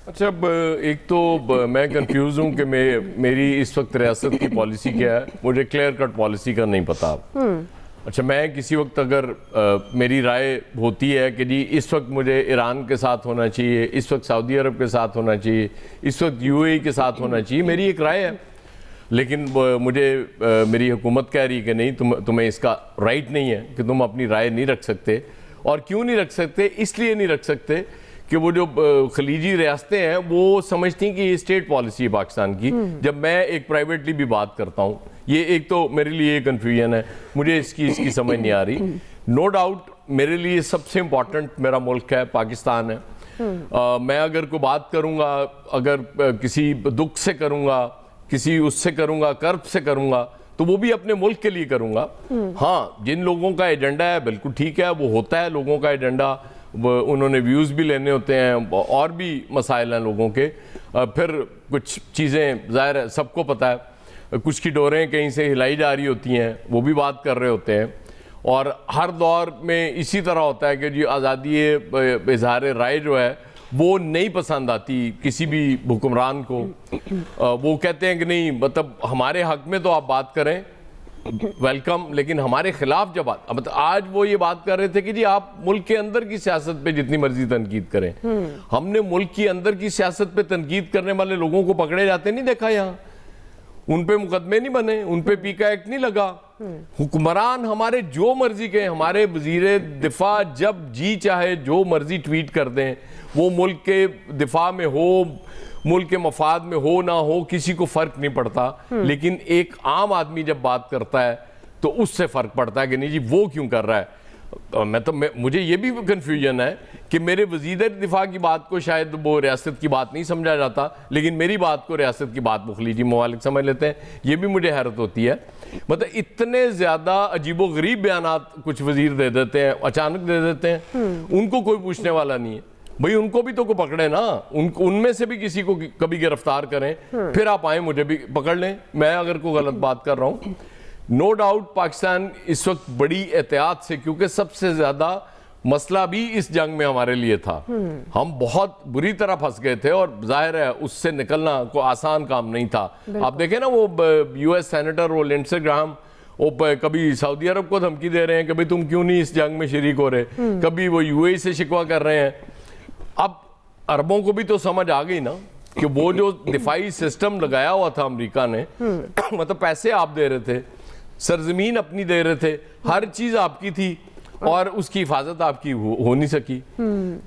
اچھا ایک تو میں کنفیوز ہوں کہ میری اس وقت ریاست کی پالیسی کیا ہے. مجھے کلیئر کٹ پالیسی کا نہیں پتا. اچھا میں کسی وقت اگر میری رائے ہوتی ہے کہ جی اس وقت مجھے ایران کے ساتھ ہونا چاہیے, اس وقت سعودی عرب کے ساتھ ہونا چاہیے, اس وقت UAE کے ساتھ ہونا چاہیے, میری ایک رائے ہے. لیکن مجھے میری حکومت کہہ رہی کہ نہیں, تمہیں اس کا رائٹ نہیں ہے کہ تم اپنی رائے نہیں رکھ سکتے. اور کیوں نہیں رکھ سکتے؟ اس لیے نہیں رکھ سکتے کہ وہ جو خلیجی ریاستیں ہیں وہ سمجھتی ہیں کہ یہ اسٹیٹ پالیسی ہے پاکستان کی. جب میں ایک پرائیویٹلی بھی بات کرتا ہوں, یہ ایک تو میرے لیے یہ کنفیوژن ہے, مجھے اس کی سمجھ نہیں آ رہی. نو ڈاؤٹ میرے لیے سب سے امپورٹنٹ میرا ملک ہے, پاکستان ہے. میں اگر کوئی بات کروں گا, اگر کسی دکھ سے کروں گا, کسی اس سے کروں گا, کرب سے کروں گا, تو وہ بھی اپنے ملک کے لیے کروں گا. ہاں جن لوگوں کا ایجنڈا ہے بالکل ٹھیک ہے, وہ ہوتا ہے لوگوں کا ایجنڈا, انہوں نے ویوز بھی لینے ہوتے ہیں, اور بھی مسائل ہیں لوگوں کے. پھر کچھ چیزیں ظاہر ہے سب کو پتہ ہے, کچھ کی ڈوریں کہیں سے ہلائی جا رہی ہوتی ہیں, وہ بھی بات کر رہے ہوتے ہیں. اور ہر دور میں اسی طرح ہوتا ہے کہ جی آزادی اظہار رائے جو ہے وہ نہیں پسند آتی کسی بھی حکمران کو. وہ کہتے ہیں کہ نہیں, مطلب ہمارے حق میں تو آپ بات کریں, ویلکم, لیکن ہمارے خلاف جب مطلب آج وہ یہ بات کر رہے تھے کہ جی آپ ملک کے اندر کی سیاست پہ جتنی مرضی تنقید کریں. ہم نے ملک کی اندر کی سیاست پہ تنقید کرنے والے لوگوں کو پکڑے جاتے نہیں دیکھا یہاں, ان پہ مقدمے نہیں بنے, ان پہ پیکا ایکٹ نہیں لگا. حکمران ہمارے جو مرضی کے, ہمارے وزیر دفاع جب جی چاہے جو مرضی ٹویٹ کر دیں, وہ ملک کے دفاع میں ہو, ملک کے مفاد میں ہو نہ ہو, کسی کو فرق نہیں پڑتا. لیکن ایک عام آدمی جب بات کرتا ہے تو اس سے فرق پڑتا ہے کہ نہیں جی وہ کیوں کر رہا ہے. مجھے یہ بھی کنفیوژن ہے کہ میرے وزیر دفاع کی بات کو شاید وہ ریاست کی بات نہیں سمجھا جاتا, لیکن میری بات کو ریاست کی بات خلیجی ممالک سمجھ لیتے ہیں. یہ بھی مجھے حیرت ہوتی ہے. مطلب اتنے زیادہ عجیب و غریب بیانات کچھ وزیر دے دیتے ہیں, اچانک دے دیتے ہیں, ان کو کوئی پوچھنے والا نہیں ہے. بھئی ان کو بھی تو کو پکڑے نا, ان میں سے بھی کسی کو کبھی گرفتار کریں, پھر آپ آئیں مجھے بھی پکڑ لیں میں اگر کوئی غلط بات کر رہا ہوں. نو ڈاؤٹ پاکستان اس وقت بڑی احتیاط سے, کیونکہ سب سے زیادہ مسئلہ بھی اس جنگ میں ہمارے لیے تھا, ہم بہت بری طرح پھنس گئے تھے, اور ظاہر ہے اس سے نکلنا کوئی آسان کام نہیں تھا. آپ دیکھیں نا وہ US سینیٹر وہ لنڈسے گراہم, وہ کبھی سعودی عرب کو دھمکی دے رہے ہیں کہ بھئی تم کیوں نہیں اس جنگ میں شریک ہو رہے, کبھی وہ UAE سے شکوہ کر رہے ہیں. اب عربوں کو بھی تو سمجھ آ گئی نا کہ وہ جو دفاعی سسٹم لگایا ہوا تھا امریکہ نے, مطلب پیسے آپ دے رہے تھے, سرزمین اپنی دے رہے تھے, ہر چیز آپ کی تھی, اور اس کی حفاظت آپ کی ہو نہیں سکی.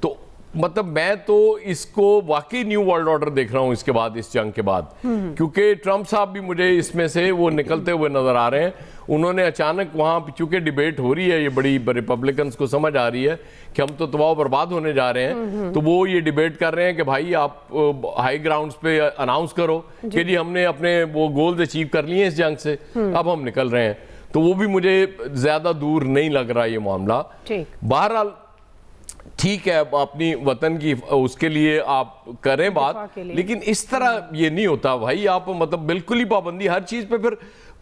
تو مطلب میں تو اس کو واقعی نیو ورلڈ آرڈر دیکھ رہا ہوں اس کے بعد, اس جنگ کے بعد, کیونکہ ٹرمپ صاحب بھی مجھے اس میں سے وہ نکلتے ہوئے نظر آ رہے ہیں. انہوں نے اچانک وہاں چونکہ ڈیبیٹ ہو رہی ہے, یہ بڑی ریپبلکنز کو سمجھ آ رہی ہے کہ ہم تو تباہ و برباد ہونے جا رہے ہیں, تو وہ یہ ڈیبیٹ کر رہے ہیں کہ بھائی آپ ہائی گراؤنڈز پہ اناؤنس کرو کہ جی ہم نے اپنے وہ گولز اچیو کر لیے ہیں اس جنگ سے, اب ہم نکل رہے ہیں. تو وہ بھی مجھے زیادہ دور نہیں لگ رہا یہ معاملہ. بہرحال ٹھیک ہے, اپنی وطن کی اس کے لیے آپ کریں بات, لیکن اس طرح یہ نہیں ہوتا بھائی. آپ مطلب بالکل ہی پابندی ہر چیز پہ, پھر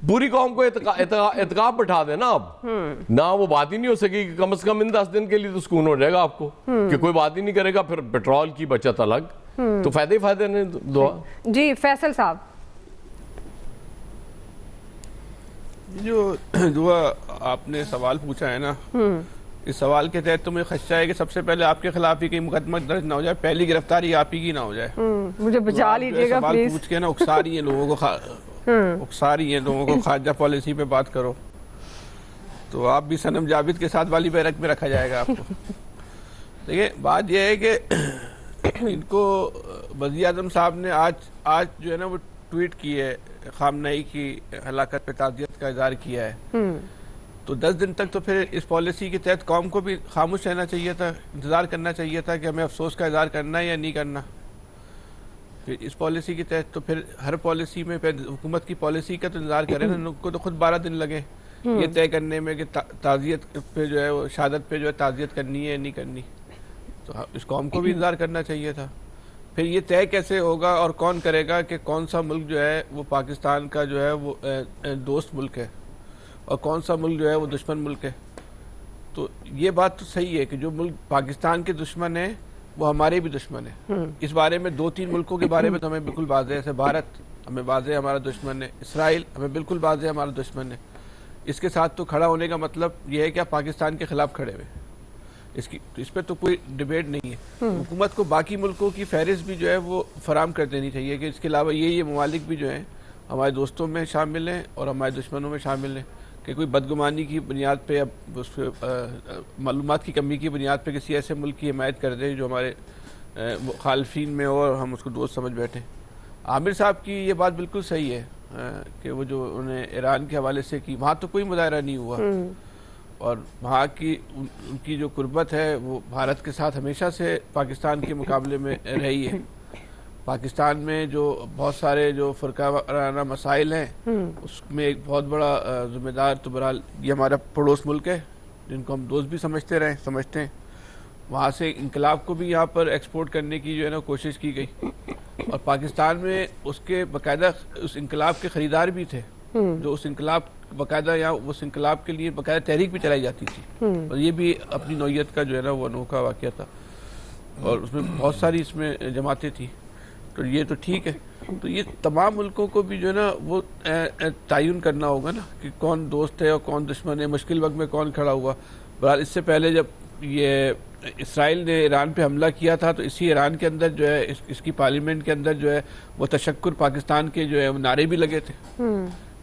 پوری قوم کو اعتقاب بٹھا دیں نا آپ, نہ وہ بات ہی نہیں ہو سکے کہ کم از کم ان 10 دن کے لیے تو سکون ہو جائے گا آپ کو کہ کوئی بات ہی نہیں کرے گا. پھر پیٹرول کی بچت الگ, تو فائدے ہی فائدے نے. دعا جی فیصل صاحب. جو دعا آپ نے سوال پوچھا ہے نا, اس سوال کے تحت تو مجھے خدشہ ہے کہ سب سے پہلے آپ کے خلاف ہی کہیں مقدمہ درج نہ ہو جائے, پہلی گرفتاری آپ ہی کی نہ ہو جائے. مجھے بچا لیجیے گا پلیز. سوال پوچھ کے نا اکسا رہی ہیں لوگوں کو, خارجہ پالیسی پہ بات کرو, تو آپ بھی صنم جاوید کے ساتھ والی بیرک میں رکھا جائے گا آپ کو. دیکھیں بات یہ ہے کہ ان کو وزیر اعظم صاحب نے آج جو ہے نا وہ ٹویٹ کی ہے, خامنئی کی ہلاکت پہ تعزیت کا اظہار کیا ہے. تو 10 دن تک تو پھر اس پالیسی کے تحت قوم کو بھی خاموش رہنا چاہیے تھا, انتظار کرنا چاہیے تھا کہ ہمیں افسوس کا اظہار کرنا ہے یا نہیں کرنا. پھر اس پالیسی کے تحت تو پھر ہر پالیسی میں پھر حکومت کی پالیسی کا تو انتظار کریں نا, ان کو تو خود 12 دن لگے یہ طے کرنے میں کہ تعزیت پہ جو ہے وہ شہادت پہ جو ہے تعزیت کرنی ہے یا نہیں کرنی. تو اس قوم کو بھی انتظار کرنا چاہیے تھا. پھر یہ طے کیسے ہوگا اور کون کرے گا کہ کون سا ملک جو ہے وہ پاکستان کا جو ہے وہ دوست ملک ہے اور کون سا ملک جو ہے وہ دشمن ملک ہے. تو یہ بات تو صحیح ہے کہ جو ملک پاکستان کے دشمن ہیں وہ ہمارے بھی دشمن ہیں. اس بارے میں 2-3 ملکوں کے بارے میں تو ہمیں بالکل واضح ہے. جیسے بھارت ہمیں واضح ہمارا دشمن ہے, اسرائیل ہمیں بالکل واضح ہمارا دشمن ہے. اس کے ساتھ تو کھڑا ہونے کا مطلب یہ ہے کہ آپ پاکستان کے خلاف کھڑے ہوئے. اس پہ تو کوئی ڈیبیٹ نہیں ہے. حکومت کو باقی ملکوں کی فہرست بھی جو ہے وہ فراہم کر دینی چاہیے کہ اس کے علاوہ یہ ممالک بھی جو ہیں ہمارے دوستوں میں شامل ہیں اور ہمارے دشمنوں میں شامل ہیں, کہ کوئی بدگمانی کی بنیاد پہ یا معلومات کی کمی کی بنیاد پہ کسی ایسے ملک کی حمایت کر دیں جو ہمارے مخالفین میں ہو اور ہم اس کو دوست سمجھ بیٹھیں. عامر صاحب کی یہ بات بالکل صحیح ہے کہ وہ جو انہوں نے ایران کے حوالے سے کی, وہاں تو کوئی مظاہرہ نہیں ہوا اور وہاں کی ان کی جو قربت ہے وہ بھارت کے ساتھ ہمیشہ سے پاکستان کے مقابلے میں رہی ہے. پاکستان میں جو بہت سارے جو فرقہ وارانہ مسائل ہیں اس میں ایک بہت بڑا ذمہ دار تو بہرحال یہ ہمارا پڑوس ملک ہے جن کو ہم دوست بھی سمجھتے ہیں. وہاں سے انقلاب کو بھی یہاں پر ایکسپورٹ کرنے کی جو ہے نا کوشش کی گئی اور پاکستان میں اس کے باقاعدہ اس انقلاب کے خریدار بھی تھے جو اس انقلاب باقاعدہ یا اس انقلاب کے لیے باقاعدہ تحریک بھی چلائی جاتی تھی اور یہ بھی اپنی نوعیت کا جو ہے نا وہ انوکھا واقعہ تھا اور اس میں بہت ساری اس میں جماعتیں تھیں. تو یہ تو ٹھیک ہے. تو یہ تمام ملکوں کو بھی جو ہے نا وہ تعین کرنا ہوگا نا کہ کون دوست ہے اور کون دشمن ہے, مشکل وقت میں کون کھڑا ہوا. بہرحال اس سے پہلے جب یہ اسرائیل نے ایران پہ حملہ کیا تھا تو اسی ایران کے اندر جو ہے اس کی پارلیمنٹ کے اندر جو ہے وہ تشکر پاکستان کے جو ہے وہ نعرے بھی لگے تھے.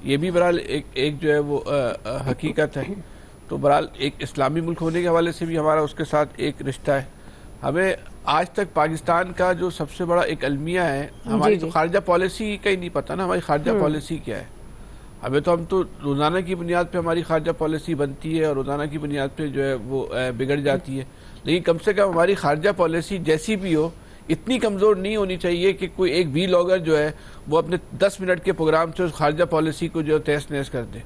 یہ بھی بہرحال ایک جو ہے وہ حقیقت ہے. تو بہرحال ایک اسلامی ملک ہونے کے حوالے سے بھی ہمارا اس کے ساتھ ایک رشتہ ہے. ہمیں آج تک پاکستان کا جو سب سے بڑا ایک المیہ ہے ہماری تو خارجہ پالیسی کا ہی نہیں پتہ نا ہماری خارجہ پالیسی کیا ہے. ہم تو روزانہ کی بنیاد پہ ہماری خارجہ پالیسی بنتی ہے اور روزانہ کی بنیاد پہ جو ہے وہ بگڑ جاتی ہے. لیکن کم سے کم ہماری خارجہ پالیسی جیسی بھی ہو اتنی کمزور نہیں ہونی چاہیے کہ کوئی ایک ویلاگر جو ہے وہ اپنے 10 منٹ کے پروگرام سے اس خارجہ پالیسی کو جو ہے تہس نہس کر دے.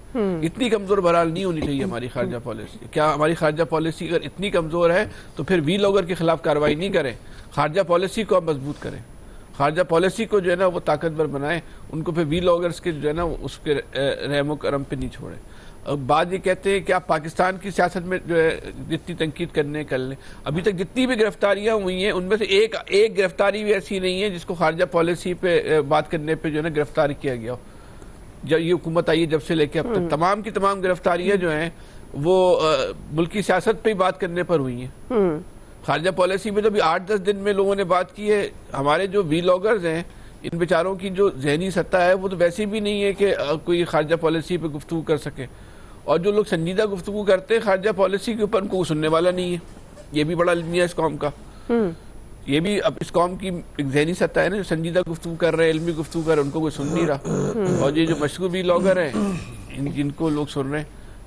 اتنی کمزور بہرحال نہیں ہونی چاہیے ہماری خارجہ پالیسی. کیا ہماری خارجہ پالیسی اگر اتنی کمزور ہے تو پھر ویلاگر کے خلاف کارروائی نہیں کریں, خارجہ پالیسی کو آپ مضبوط کریں, خارجہ پالیسی کو جو ہے نا وہ طاقتور بنائیں, ان کو پھر ویلاگرز کے جو ہے نا اس کے رحم و کرم پہ نہیں چھوڑیں. بعد یہ کہتے ہیں کہ آپ پاکستان کی سیاست میں جو ہے جتنی تنقید کرنے کر لیں. ابھی تک جتنی بھی گرفتاریاں ہوئی ہیں ان میں سے ایک گرفتاری بھی ایسی نہیں ہے جس کو خارجہ پالیسی پہ بات کرنے پہ جو ہے نا گرفتار کیا گیا ہو. جب یہ حکومت آئی ہے جب سے لے کے اب تک تمام کی تمام گرفتاریاں جو ہیں وہ ملکی سیاست پہ ہی بات کرنے پر ہوئی ہیں. خارجہ پالیسی میں تو بھی 8-10 دن میں لوگوں نے بات کی ہے. ہمارے جو ویلاگرز ہیں ان بیچاروں کی جو ذہنی سطح ہے وہ تو ویسی بھی نہیں ہے کہ کوئی خارجہ پالیسی پہ گفتگو کر سکے, اور جو لوگ سنجیدہ گفتگو کرتے ہیں خارجہ پالیسی کے اوپر ان کو سننے والا نہیں ہے. یہ بھی بڑا المیہ ہے اس قوم کا. یہ بھی اب اس قوم کی ایک ذہنی سطح ہے نا, جو سنجیدہ گفتگو کر رہے ہیں, علمی گفتگو کر رہے ہیں, ان کو کوئی سن نہیں رہا. اور یہ جو مشہور ویلاگر ہیں جن کو لوگ سن رہے ہیں,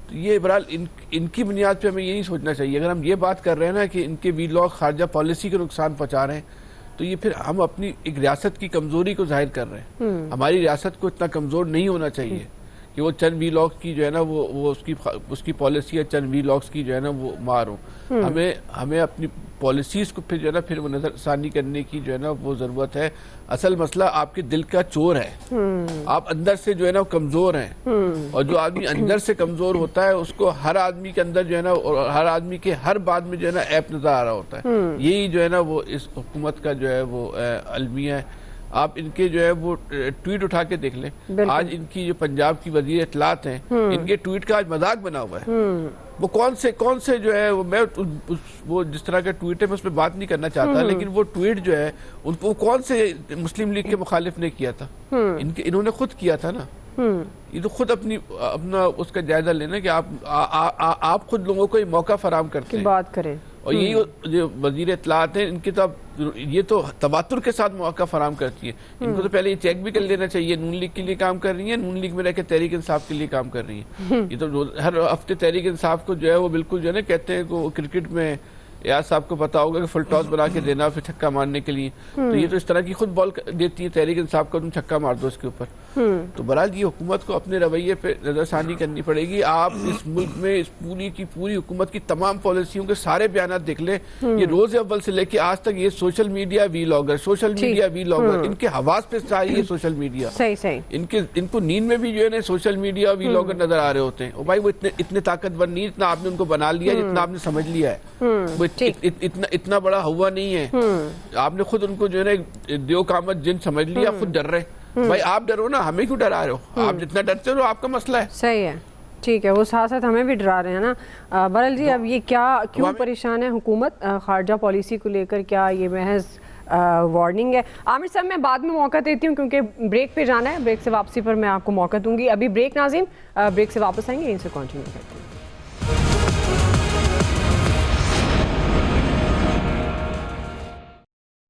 تو یہ بہرحال ان کی بنیاد پہ ہمیں یہ نہیں سوچنا چاہیے. اگر ہم یہ بات کر رہے ہیں نا کہ ان کے ویلاگ خارجہ پالیسی کو نقصان پہنچا رہے ہیں تو یہ پھر ہم اپنی ایک ریاست کی کمزوری کو ظاہر کر رہے ہیں. ہماری ریاست کو اتنا کمزور نہیں ہونا چاہیے کہ وہ چند ویلاگز کی جو ہے نا وہ اس کی پالیسی ہے, چند ویلاگز کی جو ہے نا وہ مار ہو. ہمیں اپنی پالیسیز کو پھر جو ہے نا پھر وہ نظر ثانی کرنے کی جو ہے نا وہ ضرورت ہے. اصل مسئلہ آپ کے دل کا چور ہے, آپ اندر سے جو ہے نا کمزور ہیں, اور جو آدمی اندر سے کمزور ہوتا ہے اس کو ہر آدمی کے اندر جو ہے نا اور ہر آدمی کے ہر بات میں جو ہے نا ایپ نظر آ رہا ہوتا ہے. یہی جو ہے نا وہ اس حکومت کا جو ہے وہ المیہ ہے. آپ ان کے جو ہے وہ ٹویٹ اٹھا کے دیکھ لیں. آج ان کی جو پنجاب کی وزیر اطلاعات ہیں ان کے ٹویٹ کا آج مذاق بنا ہوا ہے. وہ کون سے جو ہے وہ جس طرح کا ٹویٹ ہے میں اس پہ بات نہیں کرنا چاہتا, لیکن وہ ٹویٹ جو ہے ان کو کون سے مسلم لیگ کے مخالف نے کیا تھا, انہوں نے خود کیا تھا نا. یہ تو خود اپنا اس کا جائزہ لینا کہ آپ خود لوگوں کو یہ موقع فراہم کرتے ہیں بات کریں. اور یہی جو وزیر اطلاعات ہیں ان کے تو یہ تو تواتر کے ساتھ مواقع فراہم کرتی ہے. ان کو تو پہلے یہ چیک بھی کر لینا چاہیے نون لیگ کے لیے کام کر رہی ہیں, نون لیگ میں رہ کے تحریک انصاف کے لیے کام کر رہی ہیں. یہ تو ہر ہفتے تحریک انصاف کو جو ہے وہ بالکل جو ہے نا کہتے ہیں کہ کرکٹ میں ایاز صاحب کو پتا ہوگا کہ فل ٹاس بنا کے دینا پھر چھکا مارنے کے لیے, تو یہ تو اس طرح کی خود بال دیتی ہے تحریک انصاف کو, تم چھکا مار دو اس کے اوپر. تو بہرحال یہ حکومت کو اپنے رویے پہ نظر ثانی کرنی پڑے گی. آپ اس ملک میں اس پوری حکومت کی تمام پالیسیوں کے سارے بیانات دیکھ لیں. یہ روز اول سے لے کے آج تک یہ سوشل میڈیا ویلاگر ان کے حواس پہ ساری یہ سوشل میڈیا, ان کو نیند میں بھی جو ہے نا سوشل میڈیا ویلاگر نظر آ رہے ہوتے ہیں. اور بھائی وہ اتنے طاقتور نہیں جتنا آپ نے ان کو بنا لیا, جتنا آپ نے سمجھ لیا ہے, وہ ٹھیک اتنا بڑا ہوا نہیں ہے. آپ نے خود ان کو جو ہے نا دیو کامت جن سمجھ لیا, خود ڈر رہے. بھائی آپ ڈرو نا, ہمیں کیوں ڈرا رہے ہو؟ آپ جتنا ڈرتے ہو آپ کا مسئلہ ہے. صحیح ہے, ٹھیک ہے, وہ ساتھ ساتھ ہمیں بھی ڈرا رہے ہیں نا. برل جی, اب یہ کیوں پریشان ہے حکومت خارجہ پالیسی کو لے کر؟ کیا یہ محض وارننگ ہے؟ عامر صاحب میں بعد میں موقع دیتی ہوں کیونکہ بریک پہ جانا ہے, بریک سے واپسی پر میں آپ کو موقع دوں گی. ابھی بریک ناظرین, بریک سے واپس آئیں گے, ان سے کنٹینیو کرتے ہیں.